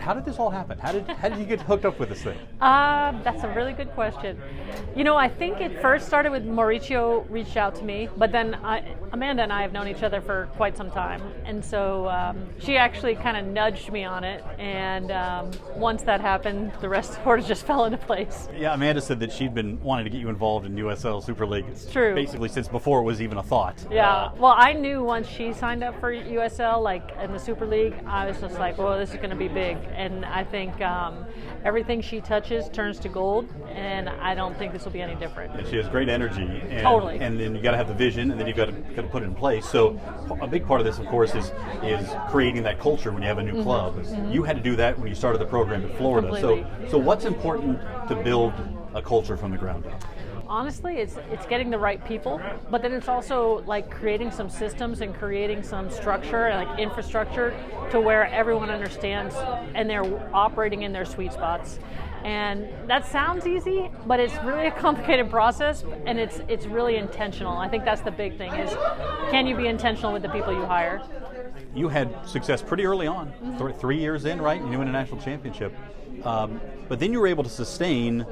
how did this all happen? How did you get hooked up with this thing? That's a really good question. I think it first started with Mauricio reached out to me, but then Amanda and I have known each other for quite some time, and so she actually kind of nudged me on it, and once that happened, the rest sort of just fell into place. Yeah, Amanda said that she'd been wanting to get you involved in USL Super League. It's true. Basically since before it was even a thought. Yeah, well, I knew once she signed up for USL, like in the Super League, I was just like, well, this is going to be big, and I think everything she touches turns to gold, and I don't think this will be any different. And she has great energy. And, totally. And then you got to have the vision, and then you've got to put it in place. So a big part of this, of course, is creating that culture when you have a new club. Mm-hmm. You had to do that when you started the program in Florida. Completely. So what's important to build a culture from the ground up? Honestly, it's getting the right people, but then it's also like creating some systems and creating some structure, like infrastructure, to where everyone understands and they're operating in their sweet spots. And that sounds easy, but it's really a complicated process, and it's really intentional. I think that's the big thing is, can you be intentional with the people you hire? You had success pretty early on, mm-hmm. 3 years in, right? You won a national championship. But then you were able to sustain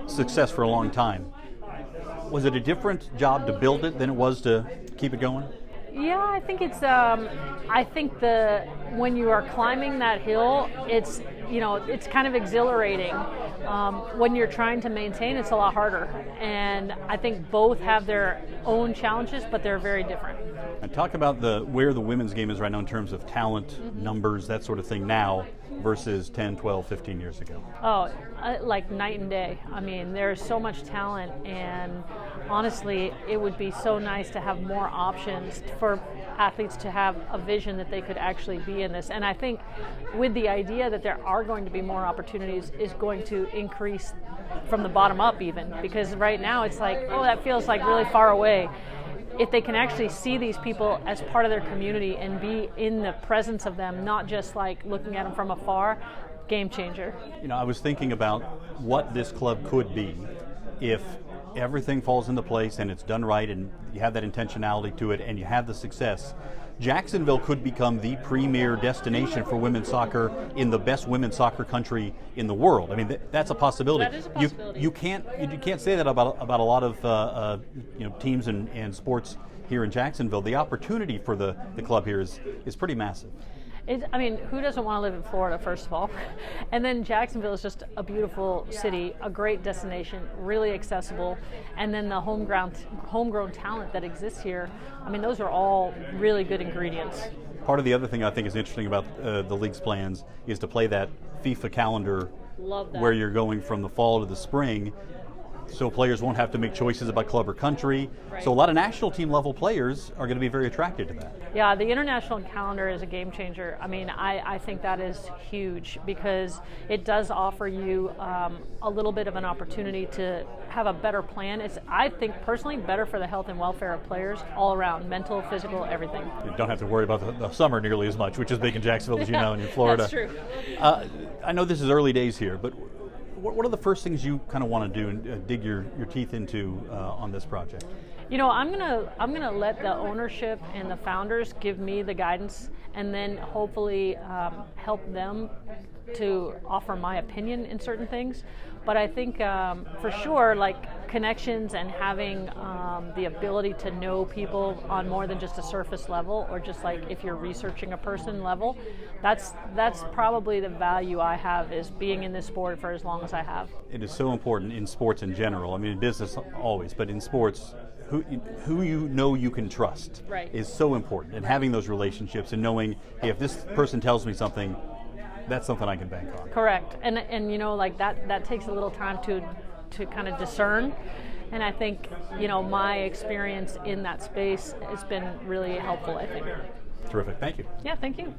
success for a long time. Was it a different job to build it than it was to keep it going? Yeah, I think it's. I think when you are climbing that hill, it's kind of exhilarating. When you're trying to maintain, it's a lot harder. And I think both have their own challenges, but they're very different. And talk about where the women's game is right now in terms of talent, mm-hmm. numbers, that sort of thing now versus 10, 12, 15 years ago. Oh, like night and day. I mean, there's so much talent, and honestly, it would be so nice to have more options for athletes to have a vision that they could actually be in this. And I think with the idea that there are going to be more opportunities is going to increase from the bottom up even, because right now it's like, oh, that feels like really far away. If they can actually see these people as part of their community and be in the presence of them, not just like looking at them from afar, game changer. I was thinking about what this club could be if everything falls into place and it's done right and you have that intentionality to it and you have the success. Jacksonville could become the premier destination for women's soccer in the best women's soccer country in the world. I mean, that's a possibility. That is a possibility. You can't say that about a lot of teams and sports here in Jacksonville. The opportunity for the club here is pretty massive. Who doesn't want to live in Florida, first of all? And then Jacksonville is just a beautiful city, a great destination, really accessible. And then the homegrown talent that exists here, those are all really good ingredients. Part of the other thing I think is interesting about the league's plans is to play that FIFA calendar. Love that. Where you're going from the fall to the spring. So players won't have to make choices about club or country. Right. So a lot of national team level players are going to be very attracted to that. Yeah, the international calendar is a game changer. I think that is huge because it does offer you a little bit of an opportunity to have a better plan. It's, I think, personally better for the health and welfare of players all around, mental, physical, everything. You don't have to worry about the summer nearly as much, which is big in Jacksonville, as you know, and in Florida. That's true. I know this is early days here, but what are the first things you kind of want to do and dig your teeth into on this project? I'm gonna let the ownership and the founders give me the guidance, and then hopefully help them to offer my opinion in certain things. But I think for sure, like connections and having the ability to know people on more than just a surface level, or just like if you're researching a person level, that's probably the value I have, is being in this sport for as long as I have. It is so important in sports in general. In business always, but in sports, who you can trust right. is so important. And having those relationships and knowing, hey, if this person tells me something, that's something I can bank on. Correct. And like that takes a little time to kind of discern. And I think, my experience in that space has been really helpful, I think. Terrific. Thank you. Yeah, thank you.